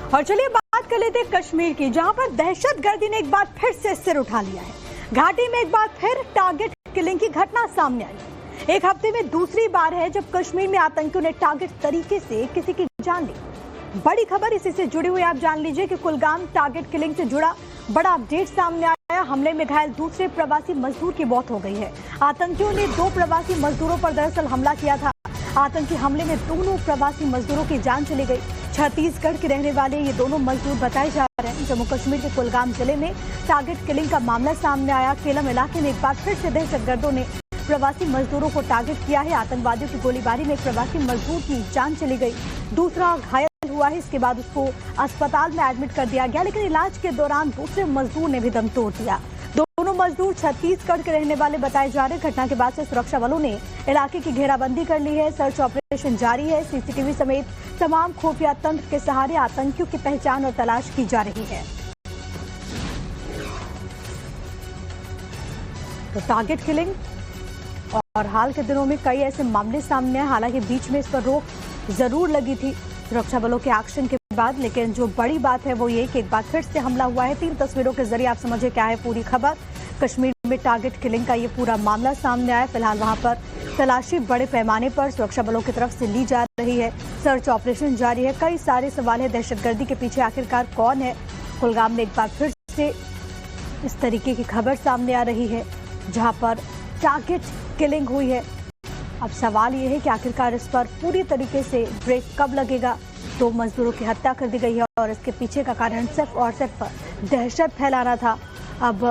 और चलिए बात कर लेते हैं कश्मीर की, जहां पर दहशतगर्दी ने एक बार फिर से सिर उठा लिया है। घाटी में एक बार फिर टारगेट किलिंग की घटना सामने आई। एक हफ्ते में दूसरी बार है जब कश्मीर में आतंकियों ने टारगेट तरीके से किसी की जान ली। बड़ी खबर इसी से जुड़ी हुई, आप जान लीजिए कि कुलगाम टारगेट किलिंग से जुड़ा बड़ा अपडेट सामने आया। हमले में घायल दूसरे प्रवासी मजदूर की मौत हो गई है। आतंकियों ने 2 प्रवासी मजदूरों पर दरअसल हमला किया था। आतंकी हमले में दोनों प्रवासी मजदूरों की जान चली गई। छत्तीसगढ़ के रहने वाले ये दोनों मजदूर बताए जा रहे हैं। जम्मू कश्मीर के कुलगाम जिले में टारगेट किलिंग का मामला सामने आया। केलम इलाके में एक बार फिर से दहशतगर्दों ने प्रवासी मजदूरों को टारगेट किया है। आतंकवादियों की गोलीबारी में एक प्रवासी मजदूर की जान चली गई, दूसरा घायल हुआ है। इसके बाद उसको अस्पताल में एडमिट कर दिया गया, लेकिन इलाज के दौरान दूसरे मजदूर ने भी दम तोड़ दिया। दोनों मजदूर छत्तीसगढ़ के रहने वाले बताए जा रहे हैं। घटना के बाद से सुरक्षा बलों ने इलाके की घेराबंदी कर ली है। सर्च ऑपरेशन जारी है। सीसीटीवी समेत तमाम खुफिया तंत्र के सहारे आतंकियों की पहचान और तलाश की जा रही है। तो टारगेट किलिंग और हाल के दिनों में कई ऐसे मामले सामने आए। हालांकि बीच में इस पर रोक जरूर लगी थी सुरक्षा बलों के एक्शन के बाद, लेकिन जो बड़ी बात है वो ये कि एक बार फिर से हमला हुआ है। 3 तस्वीरों के जरिए आप समझे क्या है पूरी खबर। कश्मीर में टारगेट किलिंग का ये पूरा मामला सामने आया। फिलहाल वहां पर तलाशी बड़े पैमाने पर सुरक्षा बलों की तरफ से ली जा रही है। सर्च ऑपरेशन जारी है। कई सारे सवाल है दहशतगर्दी के पीछे आखिरकार कौन है। कुलगाम में एक बार फिर से इस तरीके की खबर सामने आ रही है जहां पर टारगेट किलिंग हुई है। अब सवाल ये है कि आखिरकार इस पर पूरी तरीके से ब्रेक कब लगेगा। 2 मजदूरों की हत्या कर दी गई है और इसके पीछे का कारण सिर्फ और सिर्फ दहशत फैलाना था। अब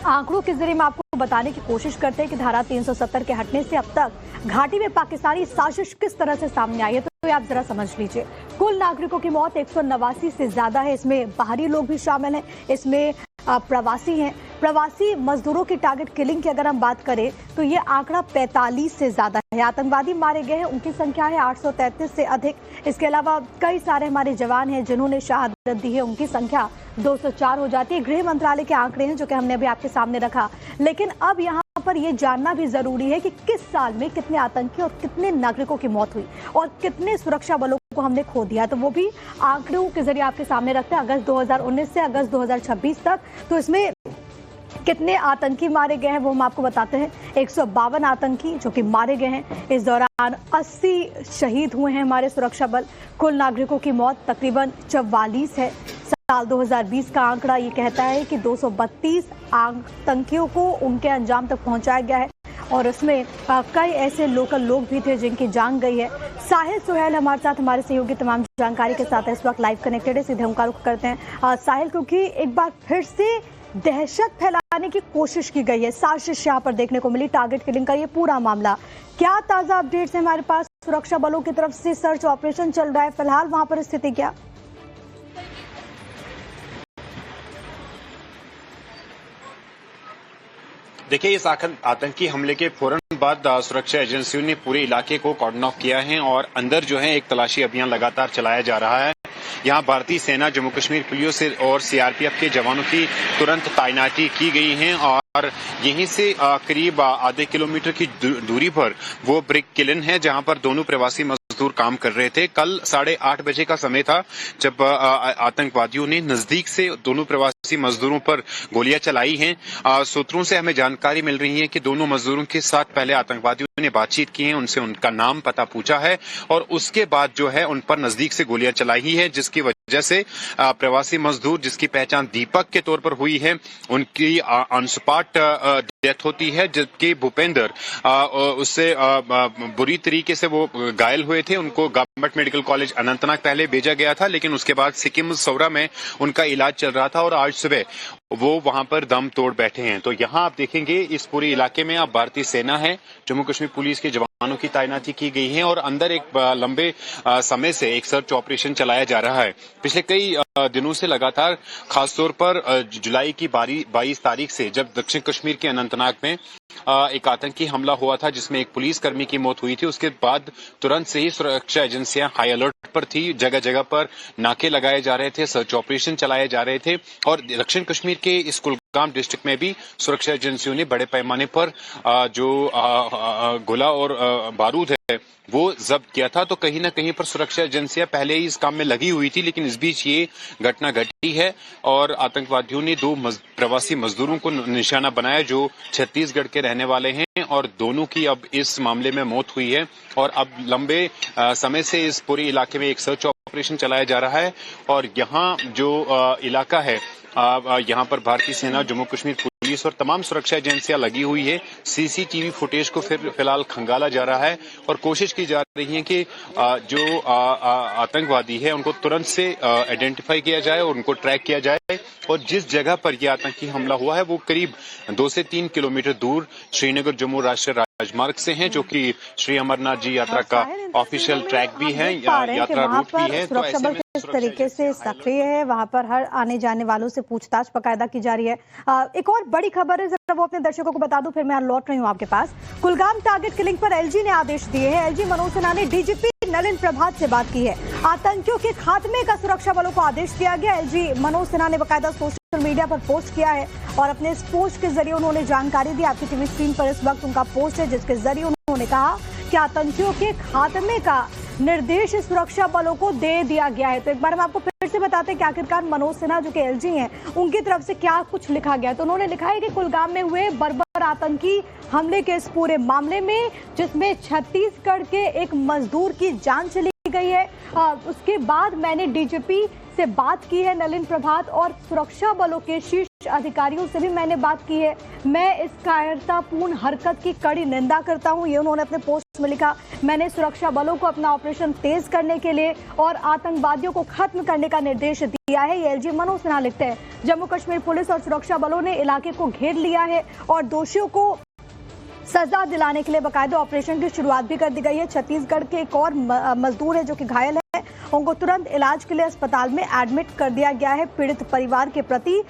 आंकड़ों के जरिए मैं आपको बताने की कोशिश करते हैं कि धारा 370 के हटने से अब तक घाटी में पाकिस्तानी साजिश किस तरह से सामने आई है, तो आप जरा समझ लीजिए। कुल नागरिकों की मौत 189 से ज्यादा है। इसमें बाहरी लोग भी शामिल हैं, इसमें प्रवासी हैं। प्रवासी मजदूरों की टारगेट किलिंग की अगर हम बात करें तो ये आंकड़ा 45 से ज्यादा है। आतंकवादी मारे गए हैं, उनकी संख्या है 833 से अधिक। इसके अलावा कई सारे हमारे जवान हैं जिन्होंने शहादत दी है, उनकी संख्या 204 हो जाती है। गृह मंत्रालय के आंकड़े हैं जो कि हमने अभी आपके सामने रखा। लेकिन अब यहाँ पर यह जानना भी जरूरी है कि किस साल में कितने आतंकी और कितने नागरिकों की मौत हुई और कितने सुरक्षा बलों को हमने खो दिया, तो वो भी आंकड़ों के जरिए आपके सामने रखते हैं। अगस्त 2019 से अगस्त 2026 तक तो इसमें कितने आतंकी मारे गए हैं वो हम आपको बताते हैं। 152 आतंकी जो कि मारे गए हैं। इस दौरान 80 शहीद हुए हैं हमारे सुरक्षा बल। कुल नागरिकों की मौत तकरीबन 44 है। साल 2020 का आंकड़ा ये कहता है कि 232 आतंकियों को उनके अंजाम तक पहुंचाया गया है और इसमें कई ऐसे लोकल लोग भी थे जिनकी जान गई है। साहिल सुहेल हमारे साथ, हमारे सहयोगी तमाम जानकारी के साथ इस वक्त लाइव कनेक्टेड है। सीधे उनका रुख करते हैं साहिल, क्योंकि एक बार फिर से दहशत फैलाने की कोशिश की गई है, साजिश यहाँ पर देखने को मिली। टारगेट किलिंग का ये पूरा मामला, क्या ताजा अपडेट्स है हमारे पास? सुरक्षा बलों की तरफ से सर्च ऑपरेशन चल रहा है, फिलहाल वहां पर स्थिति क्या? देखिए, इस आतंकी हमले के फौरन बाद सुरक्षा एजेंसियों ने पूरे इलाके को कॉर्डन ऑफ किया है और अंदर जो है एक तलाशी अभियान लगातार चलाया जा रहा है। यहाँ भारतीय सेना, जम्मू कश्मीर पुलिस और सीआरपीएफ के जवानों की तुरंत तैनाती की गई है और यहीं से करीब आधे किलोमीटर की दूरी पर वो ब्रिक किलन है जहां पर दोनों प्रवासी मजदूर काम कर रहे थे। कल 8:30 बजे का समय था जब आतंकवादियों ने नजदीक से दोनों प्रवासी मजदूरों पर गोलियां चलाई हैं। सूत्रों से हमें जानकारी मिल रही है कि दोनों मजदूरों के साथ पहले आतंकवादियों ने बातचीत की है, उनसे उनका नाम पता पूछा है और उसके बाद जो है उन पर नजदीक से गोलियां चलाई है, जिसकी वजह से प्रवासी मजदूर जिसकी पहचान दीपक के तौर पर हुई है उनकी ऑन स्पॉट डेथ होती है, जबकि भूपेंद्र उससे बुरी तरीके से वो घायल हुए थे। उनको गवर्नमेंट मेडिकल कॉलेज अनंतनाग पहले भेजा गया था, लेकिन उसके बाद सिक्किम सौरा में उनका इलाज चल रहा था और आज सुबह वो वहां पर दम तोड़ बैठे हैं। तो यहाँ आप देखेंगे इस पूरे इलाके में अब भारतीय सेना है, जम्मू कश्मीर पुलिस के जवानों की तैनाती की गई है और अंदर एक लंबे समय से एक सर्च ऑपरेशन चलाया जा रहा है। पिछले कई दिनों से लगातार, खासतौर पर जुलाई की 22 तारीख से जब दक्षिण कश्मीर के अनंतनाग में एक आतंकी हमला हुआ था जिसमें एक पुलिसकर्मी की मौत हुई थी, उसके बाद तुरंत से ही सुरक्षा एजेंसियां हाई अलर्ट पर थी। जगह जगह पर नाके लगाए जा रहे थे, सर्च ऑपरेशन चलाए जा रहे थे और दक्षिण कश्मीर के इस कुलगाम डिस्ट्रिक्ट में भी सुरक्षा एजेंसियों ने बड़े पैमाने पर जो गोला और बारूद है वो जब्त किया था। तो कहीं ना कहीं पर सुरक्षा एजेंसियां पहले ही इस काम में लगी हुई थी, लेकिन इस बीच ये घटना घटी है और आतंकवादियों ने दो प्रवासी मजदूरों को निशाना बनाया जो छत्तीसगढ़ के रहने वाले हैं और दोनों की अब इस मामले में मौत हुई है। और अब लंबे समय से इस पूरे इलाके में एक सर्च ऑपरेशन चलाया जा रहा है और यहाँ जो इलाका है यहाँ पर भारतीय सेना, जम्मू कश्मीर पुलिस और तमाम सुरक्षा एजेंसियां लगी हुई है। सीसीटीवी फुटेज को फिलहाल खंगाला जा रहा है और कोशिश की जा रही है कि जो आतंकवादी है उनको तुरंत से आइडेंटिफाई किया जाए और उनको ट्रैक किया जाए। और जिस जगह पर यह आतंकी हमला हुआ है वो करीब 2 से 3 किलोमीटर दूर श्रीनगर जम्मू राष्ट्रीय राजमार्ग से है, जो कि श्री अमरनाथ जी यात्रा का ऑफिशियल ट्रैक भी है, यात्रा रूट भी है। सुरक्षा बल किस तरीके से सक्रिय है, वहां पर हर आने जाने वालों से पूछताछ बाकायदा की जा रही है। एक और बड़ी खबर है, जरा वो अपने दर्शकों को बता दूं, फिर मैं लौट रही हूं आपके पास। कुलगाम टारगेट किलिंग पर एलजी ने आदेश दिए हैं। एलजी मनोज सिन्हा ने डीजीपी नलिन प्रभात से बात की है। आतंकियों के खात्मे का सुरक्षा बलों को आदेश दिया गया। एलजी मनोज सिन्हा ने बाकायदा सोशल मीडिया पर पोस्ट किया है और अपने इस पोस्ट के जरिए उन्होंने जानकारी दी। आपकी टीवी स्क्रीन पर इस वक्त उनका पोस्ट है, जिसके जरिए उन्होंने कहा कि आतंकियों के खात्मे का निर्देश सुरक्षा बलों को दे दिया गया है। तो एक बार हम आपको फिर से बताते हैं कि आखिरकार मनोज सिन्हा जो कि एलजी हैं, उनकी तरफ से क्या कुछ लिखा गया। तो उन्होंने लिखा है कि कुलगाम में हुए बर्बर आतंकी हमले के इस पूरे मामले में, जिसमें छत्तीसगढ़ के एक मजदूर की जान चली गई है, उसके बाद मैंने डीजीपी से बात की है नलिन प्रभात और सुरक्षा बलों के शीर्ष अधिकारियों से भी मैंने बात की है। मैं इस कायरतापूर्ण हरकत की कड़ी निंदा करता हूं, ये उन्होंने अपने पोस्ट में लिखा। मैंने सुरक्षा बलों को अपना ऑपरेशन तेज करने के लिए और आतंकवादियों को खत्म करने का निर्देश दिया है, ये एलजी मनोज सिन्हा लिखते हैं। जम्मू कश्मीर पुलिस और सुरक्षा बलों ने इलाके को घेर लिया है और दोषियों को सजा दिलाने के लिए बाकायदा ऑपरेशन की शुरुआत भी कर दी गई है। छत्तीसगढ़ के एक और मजदूर है जो कि घायल है, उनको तुरंत इलाज के लिए अस्पताल में एडमिट कर दिया गया है। पीड़ित परिवार के प्रति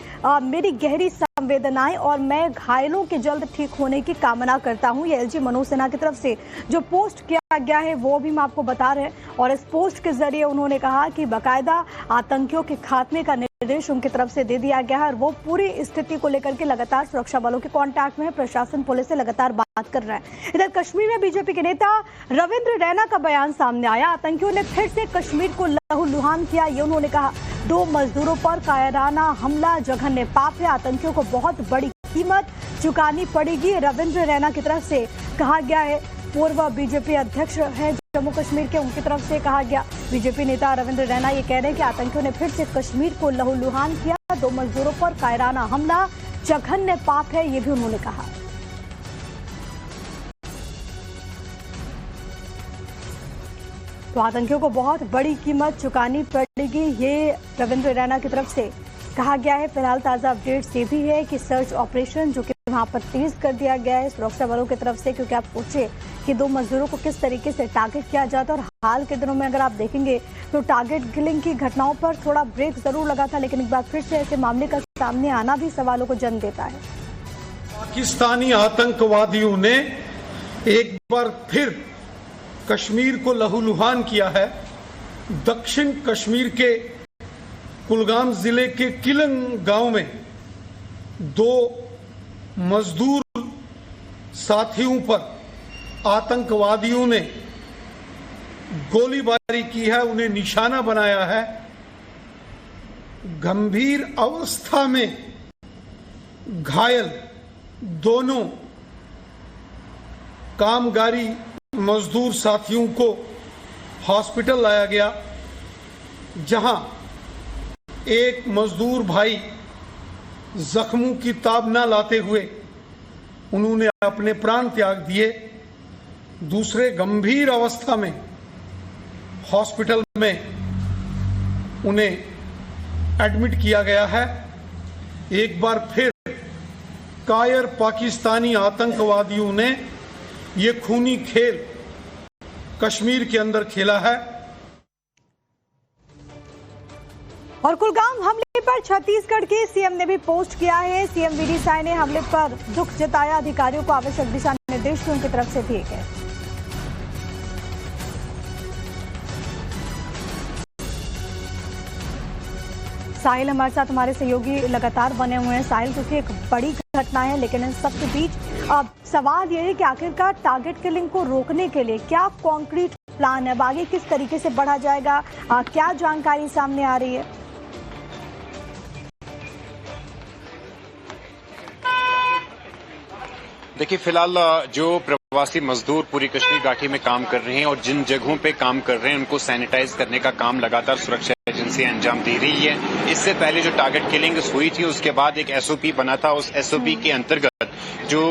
मेरी गहरी संवेदनाएं और मैं घायलों के जल्द ठीक होने की कामना करता हूं। ये एलजी मनोज सिन्हा की तरफ से जो पोस्ट किया गया है वो भी मैं आपको बता रहे हैं और इस पोस्ट के जरिए उन्होंने कहा कि बाकायदा आतंकियों के खात्मे का निर्देश उनकी तरफ से दे दिया गया है और वो पूरी स्थिति को लेकर के लगातार सुरक्षा बलों के कांटेक्ट में है। प्रशासन पुलिस से लगातार बात कर रहा है। इधर कश्मीर में बीजेपी के नेता रविंद्र रैना का बयान सामने आया। आतंकियों ने फिर से कश्मीर को लहूलुहान किया, ये उन्होंने कहा। 2 मजदूरों पर कायराना हमला जघन्य पाप है, आतंकियों को बहुत बड़ी कीमत चुकानी पड़ेगी, रविंद्र रैना की तरफ से कहा गया है। पूर्व बीजेपी अध्यक्ष है जम्मू कश्मीर के, उनकी तरफ से कहा गया। बीजेपी नेता रविंद्र रैना ये कह रहे हैं कि आतंकियों ने फिर से कश्मीर को लहूलुहान किया, 2 मजदूरों पर कायराना हमला जघन्य पाप है, ये भी उन्होंने कहा। तो आतंकियों को बहुत बड़ी कीमत चुकानी पड़ेगी, ये रविंद्र रैना की तरफ से कहा गया है। फिलहाल ताजा अपडेट्स ये भी है कि सर्च ऑपरेशन जो कि वहां पर तेज कर दिया गया है सुरक्षा बलों की तरफ से, क्योंकि आप सोचिए कि 2 मजदूरों को किस तरीके से टारगेट किया जाता है। और हाल के दिनों में अगर आप देखेंगे तो टारगेट किलिंग की घटनाओं पर थोड़ा ब्रेक जरूर लगा था, लेकिन एक बार फिर से ऐसे मामले का सामने आना भी सवालों को जन्म देता है। पाकिस्तानी आतंकवादियों ने एक बार फिर कश्मीर को लहूलुहान किया है। दक्षिण कश्मीर के कुलगाम जिले के किलंग गांव में 2 मजदूर साथियों पर आतंकवादियों ने गोलीबारी की है, उन्हें निशाना बनाया है। गंभीर अवस्था में घायल दोनों कामगारी मजदूर साथियों को हॉस्पिटल लाया गया, जहां एक मजदूर भाई जख्मों की ताब न लाते हुए उन्होंने अपने प्राण त्याग दिए। दूसरे गंभीर अवस्था में हॉस्पिटल में उन्हें एडमिट किया गया है। एक बार फिर कायर पाकिस्तानी आतंकवादियों ने ये खूनी खेल कश्मीर के अंदर खेला है। और कुलगाम हमले पर छत्तीसगढ़ के सीएम ने भी पोस्ट किया है। सीएम वीडी साय ने हमले पर दुख जताया, अधिकारियों को आवश्यक दिशा निर्देश उनकी तरफ से दिए गए। साहिल हमारे साथ, हमारे सहयोगी लगातार बने हुए हैं। साहिल, क्योंकि एक बड़ी घटना है, लेकिन इन सबके बीच अब सवाल ये है कि आखिरकार टारगेट किलिंग को रोकने के लिए क्या कॉन्क्रीट प्लान है, अब आगे किस तरीके से बढ़ा जाएगा, क्या जानकारी सामने आ रही है? देखिए, फिलहाल जो प्रवासी मजदूर पूरी कश्मीर घाटी में काम कर रहे हैं और जिन जगहों पे काम कर रहे हैं उनको सैनिटाइज करने का काम लगातार सुरक्षा एजेंसियां अंजाम दे रही है। इससे पहले जो टारगेट किलिंग हुई थी उसके बाद एक एसओपी बना था। उस एसओपी के अंतर्गत जो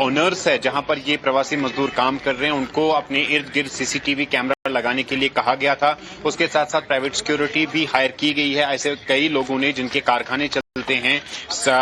ओनर्स है जहां पर ये प्रवासी मजदूर काम कर रहे हैं उनको अपने इर्द गिर्द सीसीटीवी कैमरा लगाने के लिए कहा गया था। उसके साथ साथ प्राइवेट सिक्योरिटी भी हायर की गई है। ऐसे कई लोगों ने जिनके कारखाने चलते हैं,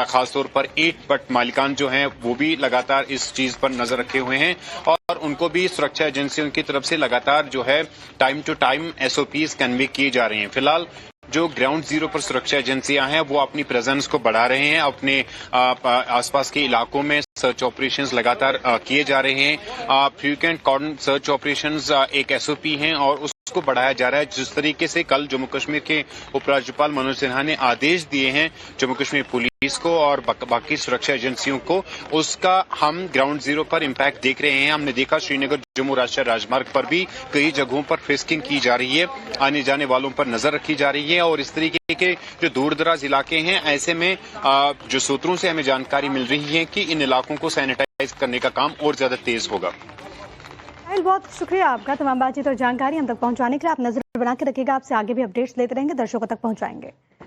खासतौर पर ईंट भट्ट मालिकान जो हैं वो भी लगातार इस चीज पर नजर रखे हुए हैं और उनको भी सुरक्षा एजेंसियों की तरफ से लगातार जो है time to time SOPs convey किए जा रहे हैं। फिलहाल जो ग्राउंड जीरो पर सुरक्षा एजेंसियां हैं वो अपनी प्रेजेंस को बढ़ा रहे हैं। अपने आसपास के इलाकों में सर्च ऑपरेशंस लगातार किए जा रहे हैं। फ्रीक्वेंट कॉर्डन सर्च ऑपरेशंस एक एसओपी हैं और उसको बढ़ाया जा रहा है। जिस तरीके से कल जम्मू कश्मीर के उपराज्यपाल मनोज सिन्हा ने आदेश दिए हैं जम्मू कश्मीर पुलिस को और बाकी सुरक्षा एजेंसियों को, उसका हम ग्राउंड जीरो पर इम्पैक्ट देख रहे हैं। हमने देखा श्रीनगर जम्मू राष्ट्रीय राजमार्ग पर भी कई जगहों पर फ्रिस्किंग की जा रही है, आने जाने वालों पर नजर रखी जा रही है और इस तरीके के जो दूर दराज इलाके हैं ऐसे में जो सूत्रों से हमें जानकारी मिल रही है कि इन इलाकों को सैनिटाइज करने का काम और ज्यादा तेज होगा। बहुत शुक्रिया आपका तमाम बातचीत और जानकारी हम तक पहुंचाने के लिए। आप नजर बना के रखिएगा, आपसे आगे भी अपडेट्स लेते रहेंगे, दर्शकों तक पहुंचाएंगे।